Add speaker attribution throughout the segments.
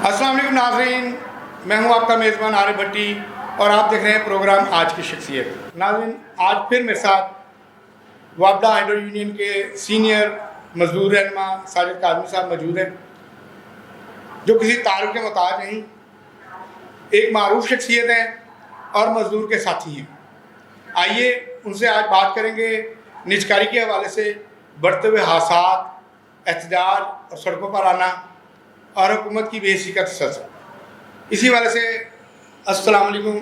Speaker 1: السلام علیکم ناظرین، میں ہوں آپ کا میزبان عارف بھٹی اور آپ دیکھ رہے ہیں پروگرام آج کی شخصیت۔ ناظرین، آج پھر میرے ساتھ وابڈا ہائیڈرو یونین کے سینئر مزدور رہنما ساجد کاظمی صاحب موجود ہیں، جو کسی تعارف کے محتاج نہیں، ایک معروف شخصیت ہیں اور مزدور کے ساتھی ہیں۔ آئیے ان سے آج بات کریں گے نجکاری کے حوالے سے، بڑھتے ہوئے حادثات، احتجاج اور سڑکوں پر آنا اور حکومت کی بے حسی کا تسلسل۔ اسی والے سے السلام علیکم،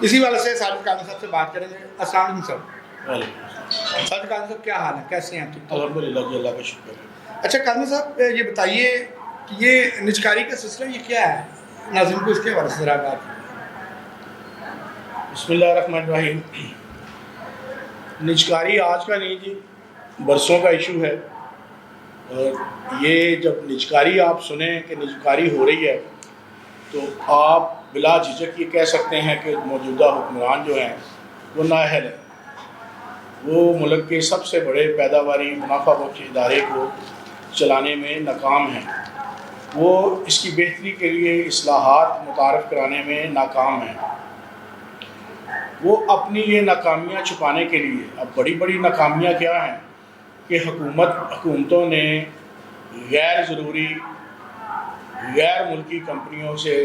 Speaker 1: اسی والے سے ساجد کاظمی صاحب سے بات کریں گے۔ السلام علیکم صاحب۔ ساجد کاظمی صاحب کیا حال ہے، کیسے ہیں آپ؟
Speaker 2: الحمدللہ جی، اللہ کا شکر ہے۔
Speaker 1: اچھا کاظمی صاحب، یہ بتائیے کہ یہ نجکاری کا سلسلہ یہ کیا ہے؟ ناظرین کو اس کے حوالے سے ذرا بات کیجیے۔
Speaker 2: بسم اللہ الرحمن الرحیم۔ نجکاری آج کا نہیں جی، برسوں کا ایشو ہے، اور یہ جب نجکاری آپ سنیں کہ نجکاری ہو رہی ہے تو آپ بلا جھجک یہ کہہ سکتے ہیں کہ موجودہ حکمران جو ہیں وہ نااہل ہیں، وہ ملک کے سب سے بڑے پیداواری منافع بخش ادارے کو چلانے میں ناکام ہیں، وہ اس کی بہتری کے لیے اصلاحات متعارف کرانے میں ناکام ہیں۔ وہ اپنی یہ ناکامیاں چھپانے کے لیے، اب بڑی بڑی ناکامیاں کیا ہیں کہ حکومتوں نے غیر ضروری غیر ملکی کمپنیوں سے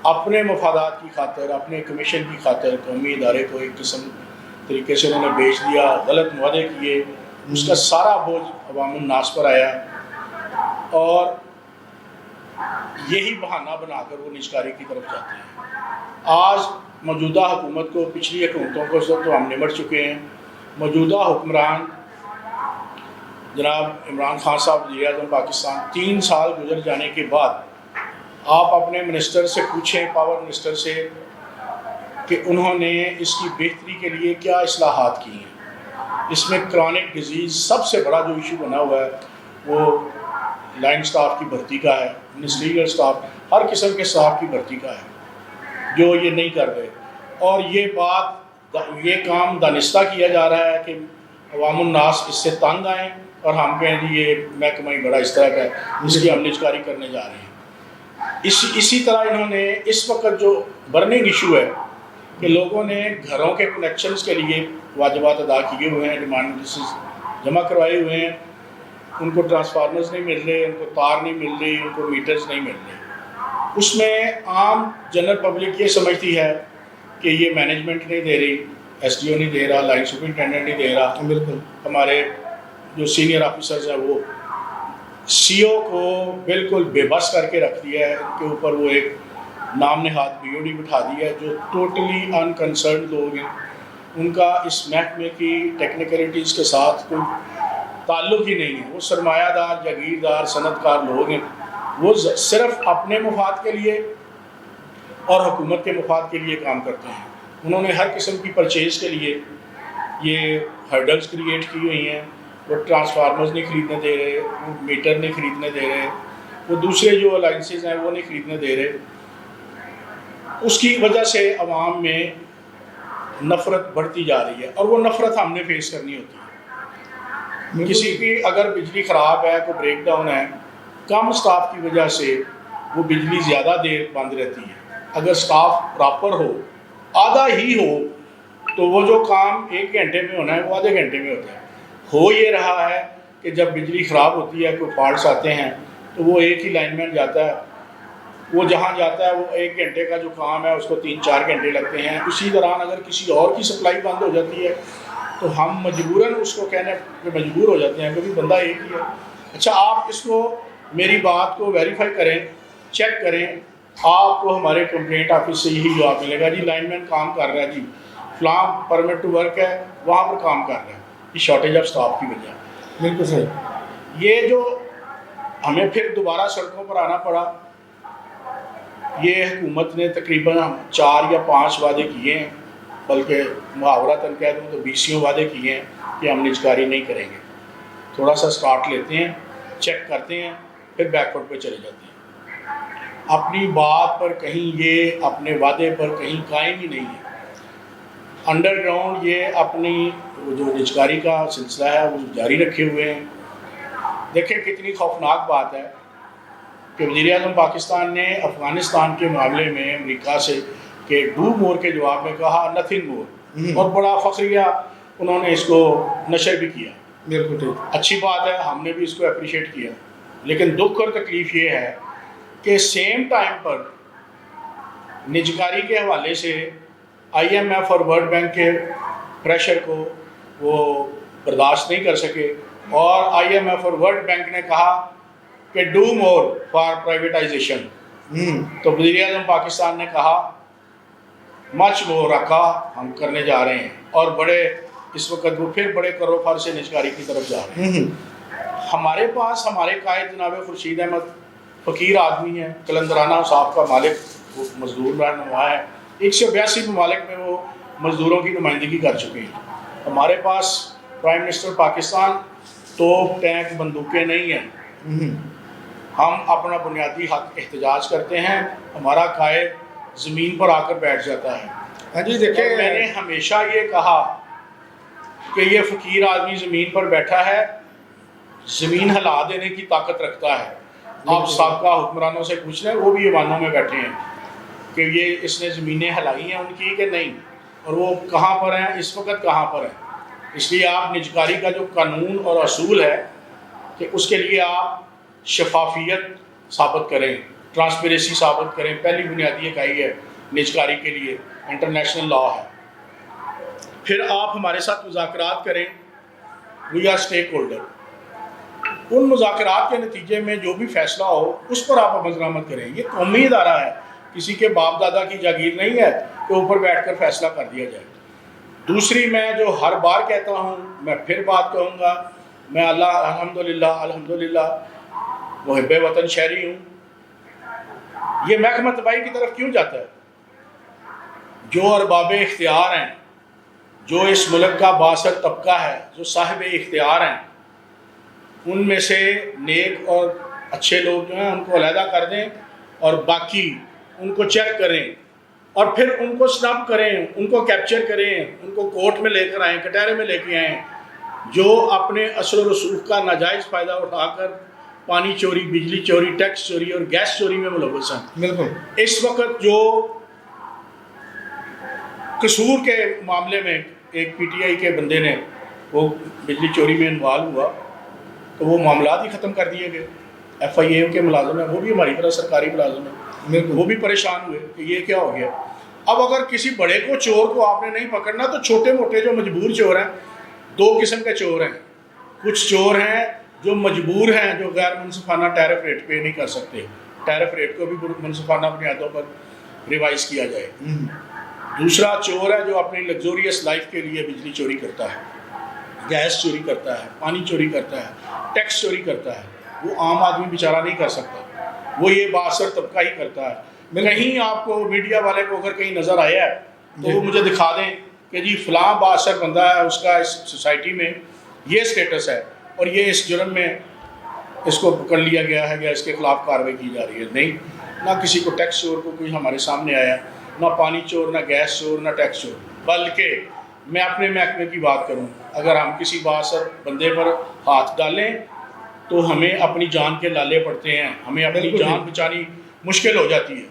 Speaker 2: اپنے مفادات کی خاطر، اپنے کمیشن کی خاطر قومی ادارے کو ایک قسم طریقے سے انہوں نے بیچ دیا، غلط معاہدے کیے، اس کا سارا بوجھ عوام الناس پر آیا، اور یہی بہانہ بنا کر وہ نجکاری کی طرف جاتے ہیں۔ آج موجودہ حکومت کو، پچھلی حکومتوں کو سب تو ہم نمٹ چکے ہیں۔ موجودہ حکمران جناب عمران خان صاحب وزیر اعظم پاکستان، 3 سال گزر جانے کے بعد آپ اپنے منسٹر سے پوچھیں، پاور منسٹر سے، کہ انہوں نے اس کی بہتری کے لیے کیا اصلاحات کی ہیں۔ اس میں کرونک ڈیزیز سب سے بڑا جو ایشو بنا ہوا ہے وہ لائن سٹاف کی بھرتی کا ہے، منسٹریل سٹاف، ہر قسم کے سٹاف کی بھرتی کا ہے، جو یہ نہیں کر رہے۔ اور یہ کام دانستہ کیا جا رہا ہے کہ عوام الناس اس سے تنگ آئیں اور ہم کہیں جی یہ محکمہ ہی بڑا اس طرح کا ہے، اس کی ہم نجکاری کرنے جا رہے ہیں۔ اسی طرح انہوں نے اس وقت جو برننگ ایشو ہے کہ لوگوں نے گھروں کے کنیکشنز کے لیے واجبات ادا کیے ہوئے ہیں، ڈیمانڈ نوٹسز جمع کروائے ہوئے ہیں، ان کو ٹرانسفارمرز نہیں مل رہے، ان کو تار نہیں مل رہی، ان کو میٹرز نہیں مل رہے۔ اس میں عام جنرل پبلک یہ سمجھتی ہے کہ یہ مینجمنٹ نہیں دے رہی، ایس ڈی او نہیں دے رہا، لائن سپرنٹینڈنٹ نہیں دے رہا،
Speaker 1: بالکل
Speaker 2: ہمارے جو سینئر آفیسرز ہیں وہ سی او کو بالکل بے بس کر کے رکھ دیا ہے، ان کے اوپر وہ ایک نام نہاد بی او ڈی بٹھا دیا ہے جو ٹوٹلی انکنسرنڈ لوگ ہیں، ان کا اس محکمے کی ٹیکنیکلٹیز کے ساتھ کوئی تعلق ہی نہیں ہے۔ وہ سرمایہ دار، جاگیردار، صنعت کار لوگ ہیں، وہ صرف اپنے مفاد کے لیے اور حکومت کے مفاد کے لیے کام کرتے ہیں۔ انہوں نے ہر قسم کی پرچیز کے لیے یہ ہرڈلز کریٹ کی ہوئی ہیں، وہ ٹرانسفارمرز نہیں خریدنے دے رہے، وہ میٹر نہیں خریدنے دے رہے، وہ دوسرے جو الائنسز ہیں وہ نہیں خریدنے دے رہے۔ اس کی وجہ سے عوام میں نفرت بڑھتی جا رہی ہے، اور وہ نفرت ہم نے فیس کرنی ہوتی ہے۔ کسی کی اگر بجلی خراب ہے، کوئی بریک ڈاؤن ہے، کم سٹاف کی وجہ سے وہ بجلی زیادہ دیر بند رہتی ہے۔ اگر سٹاف پراپر ہو، آدھا ہی ہو، تو وہ جو کام 1 گھنٹے میں ہونا ہے وہ آدھے گھنٹے میں ہوتا ہے۔ ہو یہ رہا ہے کہ جب بجلی خراب ہوتی ہے، کوئی فالٹس آتے ہیں، تو وہ ایک ہی لائن مین جاتا ہے، وہ جہاں جاتا ہے وہ 1 گھنٹے کا جو کام ہے اس کو 3-4 گھنٹے لگتے ہیں۔ اسی دوران اگر کسی اور کی سپلائی بند ہو جاتی ہے تو ہم مجبوراً اس کو کہنے پہ مجبور ہو جاتے ہیں، کیونکہ بندہ ایک ہی ہے۔ اچھا، آپ اس کو میری بات کو ویریفائی کریں، چیک کریں، آپ کو ہمارے کمپلینٹ آفس سے یہی جواب ملے گا، جی لائن مین کام کر رہا ہے، جی فلاں پرمٹ ٹو ورک ہے وہاں پر کام کر رہا ہے، یہ شارٹیج آف سٹاف کی وجہ ہے۔
Speaker 1: بالکل صحیح۔
Speaker 2: یہ جو ہمیں پھر دوبارہ سڑکوں پر آنا پڑا، یہ حکومت نے تقریباً 4 یا 5 وعدے کیے ہیں، بلکہ محاورتاً کہہ دوں تو 20 وعدے کیے ہیں کہ ہم نجکاری نہیں کریں گے۔ تھوڑا سا سٹارٹ لیتے ہیں، چیک کرتے ہیں، پھر بیکورڈ پہ چلے جاتے ہیں۔ اپنی بات پر کہیں یہ اپنے وعدے پر کہیں قائم ہی نہیں ہے۔ انڈر گراؤنڈ یہ اپنی جو نجکاری کا سلسلہ ہے وہ جاری رکھے ہوئے ہیں۔ دیکھیں کتنی خوفناک بات ہے کہ وزیر اعظم پاکستان نے افغانستان کے معاملے میں امریکہ سے کہ ڈو مور کے جواب میں کہا نتھنگ مور، اور بڑا فخریہ انہوں نے اس کو نشر بھی کیا.
Speaker 1: بالکل ٹھیک،
Speaker 2: اچھی بات ہے، ہم نے بھی اس کو اپریشیٹ کیا. لیکن دکھ اور تکلیف یہ ہے کہ سیم ٹائم پر نجکاری کے حوالے سے آئی ایم ایف اور ورلڈ بینک کے پریشر کو وہ برداشت نہیں کر سکے، اور آئی ایم ایف اور ورلڈ بینک نے کہا کہ ڈو مور فار پرائیویٹائزیشن. تو وزیر اعظم پاکستان نے کہا مچ مور رکھا، ہم کرنے جا رہے ہیں، اور بڑے اس وقت وہ پھر بڑے کروفر سے نجکاری کی طرف جا رہے ہیں. ہمارے پاس ہمارے قائد جناب خورشید احمد فقیر آدمی ہیں، قلندرانہ صاحب کا مالک، وہ مزدور رہنما ہے. 182 ممالک میں وہ مزدوروں کی نمائندگی کر چکے ہیں. ہمارے پاس پرائم منسٹر پاکستان توپ ٹینک بندوقیں نہیں ہیں. ہم اپنا بنیادی حق احتجاج کرتے ہیں، ہمارا قائد زمین پر آ کر بیٹھ جاتا ہے.
Speaker 1: ہاں جی دیکھیں،
Speaker 2: اور میں نے ہمیشہ یہ کہا کہ یہ فقیر آدمی زمین پر بیٹھا ہے، زمین ہلا دینے کی طاقت رکھتا ہے. آپ سابقہ حکمرانوں سے پوچھ لیں، وہ بھی ایوانوں میں بیٹھے ہیں کہ یہ اس نے زمینیں ہلائی ہیں ان کی کہ نہیں، اور وہ کہاں پر ہیں اس وقت، کہاں پر ہیں. اس لیے آپ نجکاری کا جو قانون اور اصول ہے کہ اس کے لیے آپ شفافیت ثابت کریں، ٹرانسپیریسی ثابت کریں. پہلی بنیادی اکائی ہے نجکاری کے لیے، انٹرنیشنل لا ہے. پھر آپ ہمارے ساتھ مذاکرات کریں، وی آر اسٹیک ہولڈر. ان مذاکرات کے نتیجے میں جو بھی فیصلہ ہو اس پر آپ عمل درآمد کریں. یہ قومی ادارہ ہے، کسی کے باپ دادا کی جاگیر نہیں ہے کہ اوپر بیٹھ کر فیصلہ کر دیا جائے. دوسری، میں جو ہر بار کہتا ہوں، میں پھر بات کہوں گا، میں الحمدللہ محب وطن شہری ہوں. یہ محکمہ تباہی کی طرف کیوں جاتا ہے؟ جو ارباب اختیار ہیں، جو اس ملک کا بااثر طبقہ ہے، جو صاحب اختیار ہیں، ان میں سے نیک اور اچھے لوگ جو ہیں ان کو علیحدہ کر دیں، اور باقی ان کو چیک کریں، اور پھر ان کو سنب کریں، ان کو کیپچر کریں، ان کو کورٹ میں لے کر آئیں، کٹہرے میں لے کے آئیں، جو اپنے اثر و رسوخ کا ناجائز فائدہ اٹھا کر پانی چوری، بجلی چوری، ٹیکس چوری اور گیس چوری میں ملوث ہیں.
Speaker 1: بالکل
Speaker 2: اس وقت جو قصور کے معاملے میں ایک پی ٹی آئی کے بندے نے وہ بجلی چوری میں انوالو ہوا، تو وہ معاملات ہی ختم کر دیے گئے. ایف آئی اے کے ملازم ہیں، وہ بھی ہماری طرح سرکاری ملازم ہیں، وہ بھی پریشان ہوئے کہ یہ کیا ہو گیا. اب اگر کسی بڑے کو چور کو آپ نے نہیں پکڑنا تو چھوٹے موٹے جو مجبور چور ہیں، دو قسم کے چور ہیں. کچھ چور ہیں جو مجبور ہیں، جو غیر منصفانہ ٹیرف ریٹ پے نہیں کر سکتے، ٹیرف ریٹ کو بھی منصفانہ بنیادوں پر ریوائز کیا جائے. دوسرا چور ہے جو اپنی لگزوریس لائف کے لیے بجلی چوری کرتا ہے، گیس چوری کرتا ہے، پانی چوری کرتا ہے، ٹیکس چوری کرتا ہے. وہ عام آدمی بیچارہ نہیں کر سکتا، وہ یہ بااثر طبقہ ہی کرتا ہے. کہیں آپ کو میڈیا والے کو اگر کہیں نظر آیا ہے تو وہ مجھے دکھا دیں کہ جی فلاں بااثر بندہ ہے، اس کا اس سوسائٹی میں یہ سٹیٹس ہے، اور یہ اس جرم میں اس کو پکڑ لیا گیا ہے یا اس کے خلاف کارروائی کی جا رہی ہے. نہیں، نہ کسی کو ٹیکس چور کو کوئی ہمارے سامنے آیا، نہ پانی چور، نہ گیس چور، نہ ٹیکس چور. بلکہ میں اپنے محکمے کی بات کروں، اگر ہم کسی بااثر بندے پر ہاتھ ڈالیں تو ہمیں اپنی جان کے لالے پڑتے ہیں، ہمیں اپنی جان بچانی مشکل ہو جاتی ہے.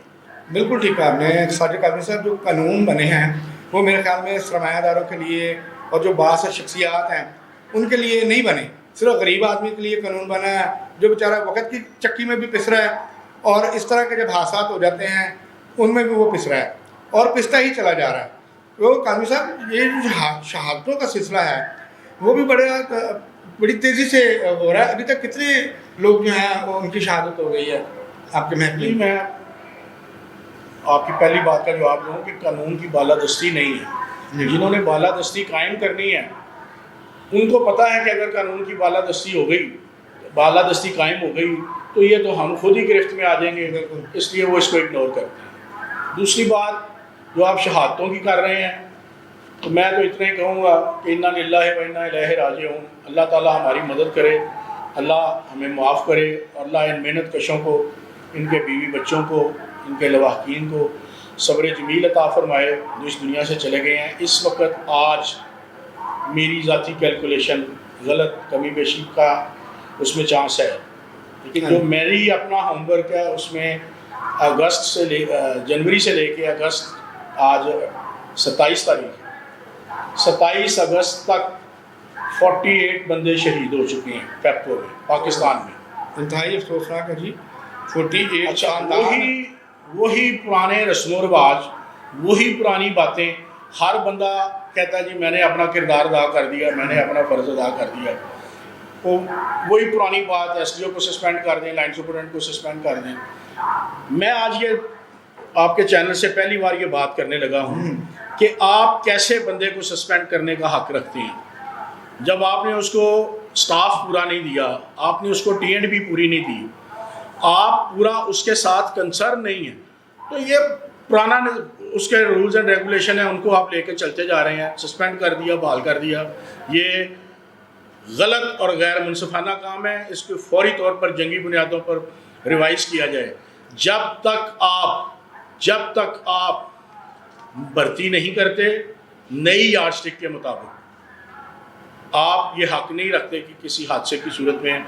Speaker 1: بالکل ٹھیک ہے. آپ نے ساجد قادری صاحب، جو قانون بنے ہیں وہ میرے خیال میں سرمایہ داروں کے لیے اور جو بااثر شخصیات ہیں ان کے لیے نہیں بنے، صرف غریب آدمی کے لیے قانون بنا ہے جو بیچارہ وقت کی چکی میں بھی پس رہا ہے، اور اس طرح کے جب حادثات ہو جاتے ہیں ان میں بھی وہ پس رہا ہے اور پستا ہی چلا جا رہا ہے. تو قادری صاحب، یہ جو شہادتوں کا سلسلہ ہے وہ بھی بڑی تیزی سے ہو رہا ہے. ابھی تک کتنے لوگ جو ہیں وہ ان کی شہادت ہو گئی ہے آپ کے محکمے میں؟
Speaker 2: میں آپ کی پہلی بات کا جواب دوں کہ قانون کی بالادستی نہیں ہے. جنہوں نے بالادستی قائم کرنی ہے ان کو پتہ ہے کہ اگر قانون کی بالادستی ہو گئی، بالادستی قائم ہو گئی تو یہ تو ہم خود ہی گرفت میں آ جائیں گے، اس لیے وہ اس کو اگنور کرتے ہیں. دوسری بات جو آپ شہادتوں کی کر رہے ہیں، تو میں تو اتنا ہی کہوں گا کہ انا للہ و انا الیہ راجعون. اللہ تعالیٰ ہماری مدد کرے، اللہ ہمیں معاف کرے، اور اللہ ان محنت کشوں کو، ان کے بیوی بچوں کو، ان کے لواحقین کو صبر جمیل عطا فرمائے جو اس دنیا سے چلے گئے ہیں. اس وقت آج میری ذاتی کیلکولیشن غلط، کمی بیشی کا اس میں چانس ہے لیکن جو میری اپنا ہوم ورک ہے اس میں اگست سے جنوری سے لے کے اگست آج 27 تاریخ 27 اگست تک 48 بندے شہید ہو چکے ہیں پیپکو میں پاکستان میں.
Speaker 1: انتہائی افسوسناک ہے جی. 48.
Speaker 2: اچھا وہی پرانے رسم و رواج، وہی پرانی باتیں. ہر بندہ کہتا ہے جی میں نے اپنا کردار ادا کر دیا، میں نے اپنا فرض ادا کر دیا. وہی پرانی بات، ایس ڈی او کو سسپینڈ کر دیں، لائن سپرنٹینڈنٹ کو سسپینڈ کر دیں. میں آج یہ آپ کے چینل سے پہلی بار یہ بات کرنے لگا ہوں کہ آپ کیسے بندے کو سسپینڈ کرنے کا حق رکھتے ہیں جب آپ نے اس کو سٹاف پورا نہیں دیا، آپ نے اس کو ٹی اینڈ بھی پوری نہیں دی، آپ پورا اس کے ساتھ کنسرن نہیں ہیں. تو یہ پرانا اس کے رولز اینڈ ریگولیشن ہیں، ان کو آپ لے کے چلتے جا رہے ہیں. سسپینڈ کر دیا، بحال کر دیا. یہ غلط اور غیر منصفانہ کام ہے. اس کو فوری طور پر جنگی بنیادوں پر ریوائز کیا جائے. جب تک آپ بھرتی نہیں کرتے نئی یارڈ اسٹک کے مطابق، آپ یہ حق نہیں رکھتے کہ کسی حادثے کی صورت میں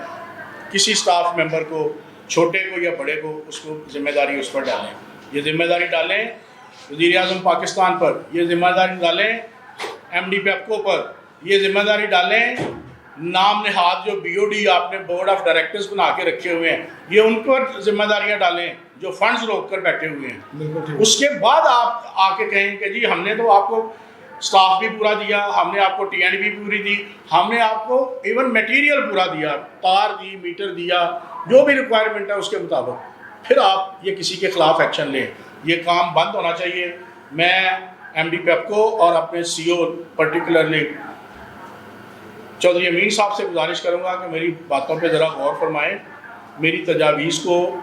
Speaker 2: کسی سٹاف ممبر کو، چھوٹے کو یا بڑے کو، اس کو ذمہ داری اس پر ڈالیں. یہ ذمہ داری ڈالیں وزیر اعظم پاکستان پر، یہ ذمہ داری ڈالیں ایم ڈی پیپکو پر، یہ ذمہ داری ڈالیں نام نہاد جو بی او ڈی آپ نے بورڈ آف ڈائریکٹرز بنا کے رکھے ہوئے ہیں، یہ ان پر ذمہ داریاں ڈالیں جو فنڈز روک کر بیٹھے ہوئے ہیں. اس کے بعد آپ آ کے کہیں کہ جی ہم نے تو آپ کو سٹاف بھی پورا دیا، ہم نے آپ کو ٹی اینڈ بھی پوری دی، ہم نے آپ کو ایون میٹیریل پورا دیا، تار دی، میٹر دیا، جو بھی ریکوائرمنٹ ہے اس کے مطابق. پھر آپ یہ کسی کے خلاف ایکشن لیں. یہ کام بند ہونا چاہیے. میں ایم ڈی پیپکو اور اپنے سی او پرٹیکولرلی چودھری امین صاحب سے گزارش کروں گا کہ میری باتوں پہ ذرا غور فرمائیں، میری تجاویز کو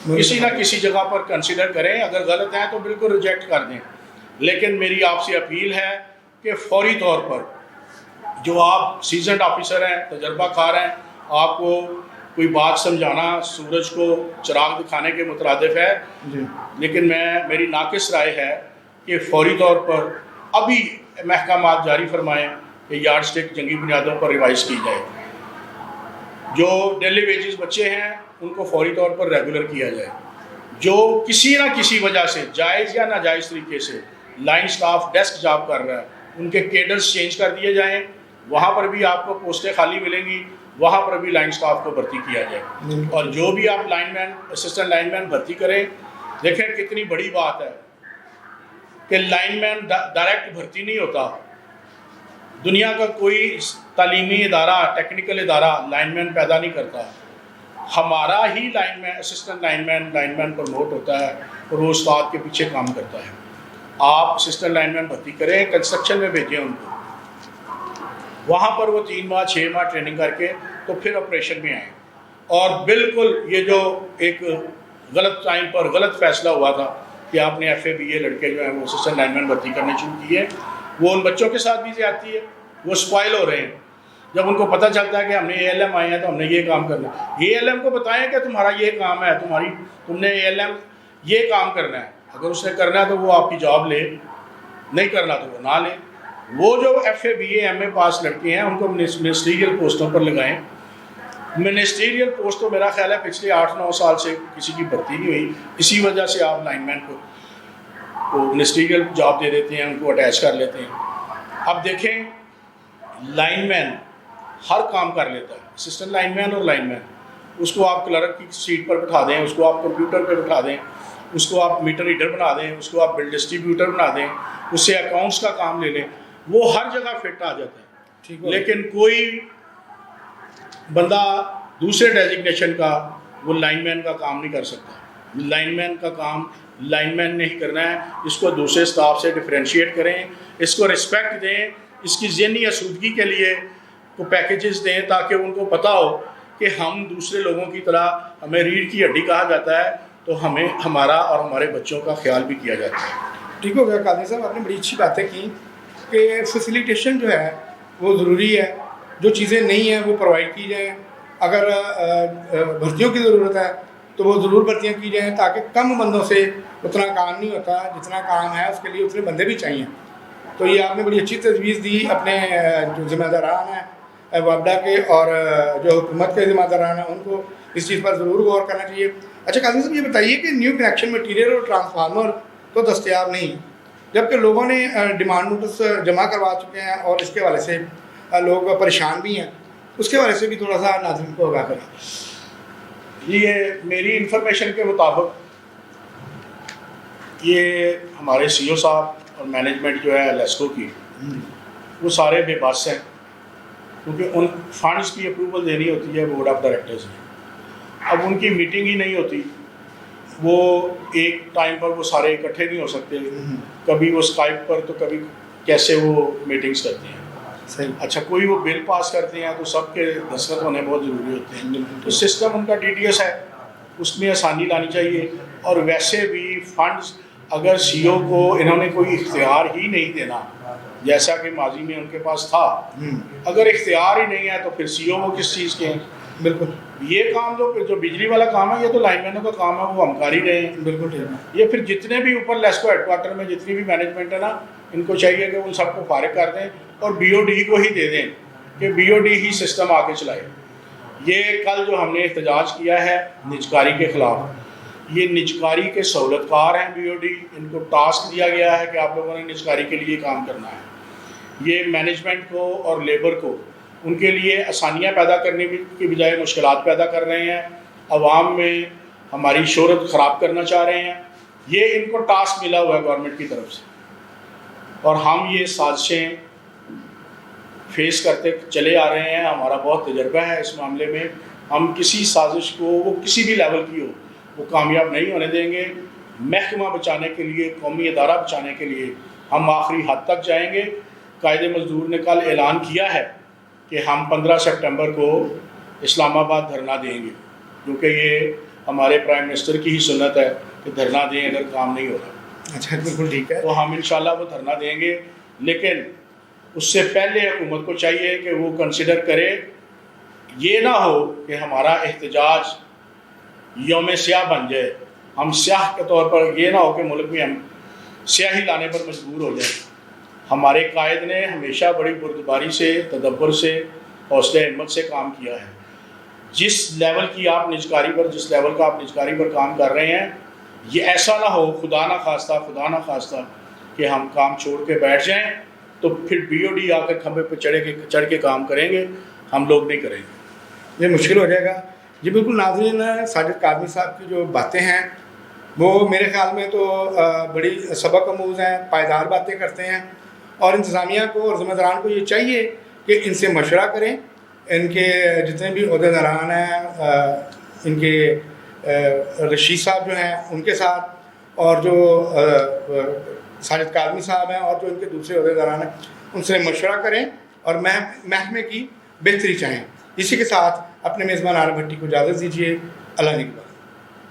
Speaker 2: کسی نہ کسی جگہ پر کنسیڈر کریں. اگر غلط ہیں تو بالکل ریجیکٹ کر دیں. لیکن میری آپ سے اپیل ہے کہ فوری طور پر جو آپ سیزنڈ آفیسر ہیں، تجربہ کار ہیں، آپ کو کوئی بات سمجھانا سورج کو چراغ دکھانے کے مترادف ہے جی. لیکن میری ناقص رائے ہے کہ فوری طور پر ابھی محکمات جاری فرمائیں کہ یارڈ اسٹک جنگی بنیادوں پر ریوائز کی جائے. جو ڈیلی ویجز بچے ہیں ان کو فوری طور پر ریگولر کیا جائے. جو کسی نہ کسی وجہ سے جائز یا ناجائز طریقے سے لائن سٹاف ڈیسک جاب کر رہا ہے، ان کے کیڈرز چینج کر دیے جائیں. وہاں پر بھی آپ کو پوسٹیں خالی ملیں گی، وہاں پر بھی لائن سٹاف کو بھرتی کیا جائے. اور جو بھی آپ لائن مین، اسسٹنٹ لائن مین بھرتی کریں، دیکھیں کتنی بڑی بات ہے کہ لائن مین ڈائریکٹ بھرتی نہیں ہوتا. دنیا کا کوئی تعلیمی ادارہ، ٹیکنیکل ادارہ لائن مین پیدا نہیں کرتا. ہمارا ہی لائن مین، اسسٹنٹ لائن مین پروموٹ ہوتا ہے اور وہ استاد کے پیچھے کام کرتا ہے. آپ اسسٹنٹ لائن مین بھرتی کریں، کنسٹرکشن میں بھیجیں ان کو، وہاں پر وہ 3 ماہ 6 ماہ ٹریننگ کر کے تو پھر آپریشن میں آئیں. اور بالکل یہ جو ایک غلط ٹائم پر غلط فیصلہ ہوا تھا کہ آپ نے ایف اے بی اے لڑکے جو ہیں وہ اسسٹنٹ لائن مین بھرتی کرنے شروع کیے، وہ ان بچوں کے ساتھ بھی زیادتی ہے. وہ اسپائل ہو رہے ہیں. جب ان کو پتہ چلتا ہے کہ ہم نے اے ایل ایم آئے ہیں تو ہم نے یہ کام کرنا ہے، اے ایل ایم کو بتائیں کہ تمہارا یہ کام ہے، تم نے اے ایل ایم یہ کام کرنا ہے. اگر اس نے کرنا ہے تو وہ آپ کی جاب لے، نہیں کرنا تو وہ نہ لے. وہ جو F A B A M A pass لڑکے ہیں ان کو منسٹریل پوسٹوں پر لگائیں. منسٹریل پوسٹ تو میرا خیال ہے پچھلے 8-9 سال سے کسی کی بھرتی نہیں ہوئی. اسی وجہ سے آپ لائن مین کو منسٹریل جاب دے دیتے ہیں، ان کو اٹیچ کر لیتے ہیں. اب دیکھیں لائن مین ہر کام کر لیتا ہے، اسسٹنٹ لائن مین اور لائن مین. اس کو آپ کلرک کی سیٹ پر بٹھا دیں، اس کو آپ کمپیوٹر پہ بٹھا دیں، اس کو آپ میٹر ریڈر بنا دیں، اس کو آپ بل ڈسٹریبیوٹر بنا دیں، اس سے اکاؤنٹس کا کام لے لیں، وہ ہر جگہ فٹ آ جاتا ہے. لیکن کوئی بندہ دوسرے ڈیزگنیشن کا وہ لائن مین کا کام نہیں کر سکتا. لائن مین کا کام لائن مین نے ہی کرنا ہے. اس کو دوسرے سٹاف سے ڈفرینشیٹ کریں، اس کو رسپیکٹ دیں، اس کی ذہنی آسودگی کے لیے کو پیکیجز دیں تاکہ ان کو پتہ ہو کہ ہم دوسرے لوگوں کی طرح، ہمیں ریڑھ کی ہڈی کہا جاتا ہے تو ہمیں ہمارا اور ہمارے بچوں کا خیال بھی کیا جاتا ہے.
Speaker 1: ٹھیک ہو گیا قاضی صاحب، آپ نے بڑی اچھی باتیں کی کہ فیسیلیٹیشن جو ہے وہ ضروری ہے. جو چیزیں نہیں ہیں وہ پرووائڈ کی جائیں. اگر بھرتیوں کی ضرورت ہے تو وہ ضرور بھرتیاں کی جائیں تاکہ کم بندوں سے اتنا کام نہیں ہوتا. جتنا کام ہے اس کے لیے اتنے بندے بھی چاہیے. تو یہ آپ نے بڑی اچھی تجویز دی اپنے جو ذمہ داران ہیں وابڈا کے اور جو حکومت کے ذمہ داران ہیں ان کو اس چیز پر ضرور غور کرنا چاہیے. اچھا قاضی صاحب یہ بتائیے کہ نیو کنیکشن مٹیریل اور ٹرانسفارمر تو دستیاب نہیں، جبکہ لوگوں نے ڈیمانڈ نوٹس جمع کروا چکے ہیں اور اس کے حوالے سے لوگ پریشان بھی ہیں، اس کے حوالے سے بھی تھوڑا سا ناظرین کو آگاہ کریں.
Speaker 2: یہ میری انفارمیشن کے مطابق یہ ہمارے سی او صاحب اور مینجمنٹ جو ہے لیسکو کی وہ سارے بے بس ہیں، کیونکہ ان فنڈز کی اپروول دینی ہوتی ہے بورڈ آف ڈائریکٹرز میں. اب ان کی میٹنگ ہی نہیں ہوتی، وہ ایک ٹائم پر وہ سارے اکٹھے نہیں ہو سکتے، کبھی وہ اسکائپ پر تو کبھی کیسے وہ میٹنگز کرتے ہیں.
Speaker 1: صحیح.
Speaker 2: اچھا کوئی وہ بل پاس کرتے ہیں تو سب کے دستخط ہونے بہت ضروری ہوتے ہیں. تو سسٹم ان کا ٹی ڈی ایس ہے، اس میں آسانی لانی چاہیے. اور ویسے بھی فنڈز اگر سی او کو انہوں نے کوئی اختیار ہی نہیں دینا جیسا کہ ماضی میں ان کے پاس تھا، اگر اختیار ہی نہیں ہے تو پھر سی او وہ کس چیز کے ہیں.
Speaker 1: بالکل
Speaker 2: یہ کام جو بجلی والا کام ہے یہ تو لائن مینوں کا کام ہے، وہ ہم کر ہی رہے ہیں.
Speaker 1: بالکل ٹھیک ہے.
Speaker 2: یہ پھر جتنے بھی اوپر لیسکو ہیڈ کوارٹر میں جتنی بھی مینجمنٹ ہے نا، ان کو چاہیے کہ ان سب کو فارغ کر دیں اور بی او ڈی کو ہی دے دیں کہ بی او ڈی ہی سسٹم آگے چلائے. یہ کل جو ہم نے احتجاج کیا ہے نجکاری کے خلاف، یہ نجکاری کے سہولت کار ہیں بی او ڈی، ان کو ٹاسک دیا گیا ہے کہ آپ لوگوں نے نجکاری کے لیے کام کرنا ہے. یہ مینجمنٹ کو اور لیبر کو ان کے لیے آسانیاں پیدا کرنے کی بجائے مشکلات پیدا کر رہے ہیں، عوام میں ہماری شہرت خراب کرنا چاہ رہے ہیں. یہ ان کو ٹاسک ملا ہوا ہے گورنمنٹ کی طرف سے، اور ہم یہ سازشیں فیس کرتے چلے آ رہے ہیں. ہمارا بہت تجربہ ہے اس معاملے میں. ہم کسی سازش کو وہ کسی بھی لیول کی ہو وہ کامیاب نہیں ہونے دیں گے. محکمہ بچانے کے لیے، قومی ادارہ بچانے کے لیے ہم آخری حد تک جائیں گے. قائد مزدور نے کل اعلان کیا ہے کہ ہم 15 سپٹمبر کو اسلام آباد دھرنا دیں گے، کیونکہ یہ ہمارے پرائم منسٹر کی ہی سنت ہے کہ دھرنا دیں اگر کام نہیں ہو رہا.
Speaker 1: اچھا بالکل ٹھیک ہے.
Speaker 2: تو ہم انشاءاللہ وہ دھرنا دیں گے، لیکن اس سے پہلے حکومت کو چاہیے کہ وہ کنسیڈر کرے. یہ نہ ہو کہ ہمارا احتجاج یوم سیاہ بن جائے، ہم سیاہ کے طور پر، یہ نہ ہو کہ ملک میں ہم سیاہی لانے پر مجبور ہو جائیں. ہمارے قائد نے ہمیشہ بڑی بردباری سے، تدبر سے، حوصلہ ہمت سے کام کیا ہے. جس لیول کی آپ نجکاری پر، جس لیول کا آپ نجکاری پر کام کر رہے ہیں، یہ ایسا نہ ہو خدا نہ خواستہ کہ ہم کام چھوڑ کے بیٹھ جائیں تو پھر بی او ڈی آ کر کھمبے پہ چڑھ کے کام کریں گے. ہم لوگ نہیں کریں گے،
Speaker 1: یہ مشکل ہو جائے گا. جی بالکل ناظرین، ساجد کاظمی صاحب کی جو باتیں ہیں وہ میرے خیال میں تو بڑی سبق آموز ہیں، پائیدار باتیں کرتے ہیں. اور انتظامیہ کو اور ذمہ داران کو یہ چاہیے کہ ان سے مشورہ کریں. ان کے جتنے بھی عہدیداران ہیں، ان کے رشید صاحب جو ہیں ان کے ساتھ، اور جو ساجد کاظمی صاحب ہیں اور جو ان کے دوسرے عہدیداران ہیں، ان سے مشورہ کریں اور محکمے کی بہتری چاہیں. اسی کے ساتھ اپنے میزبان عارف بھٹی کو اجازت دیجیے. اللہ نگہبان.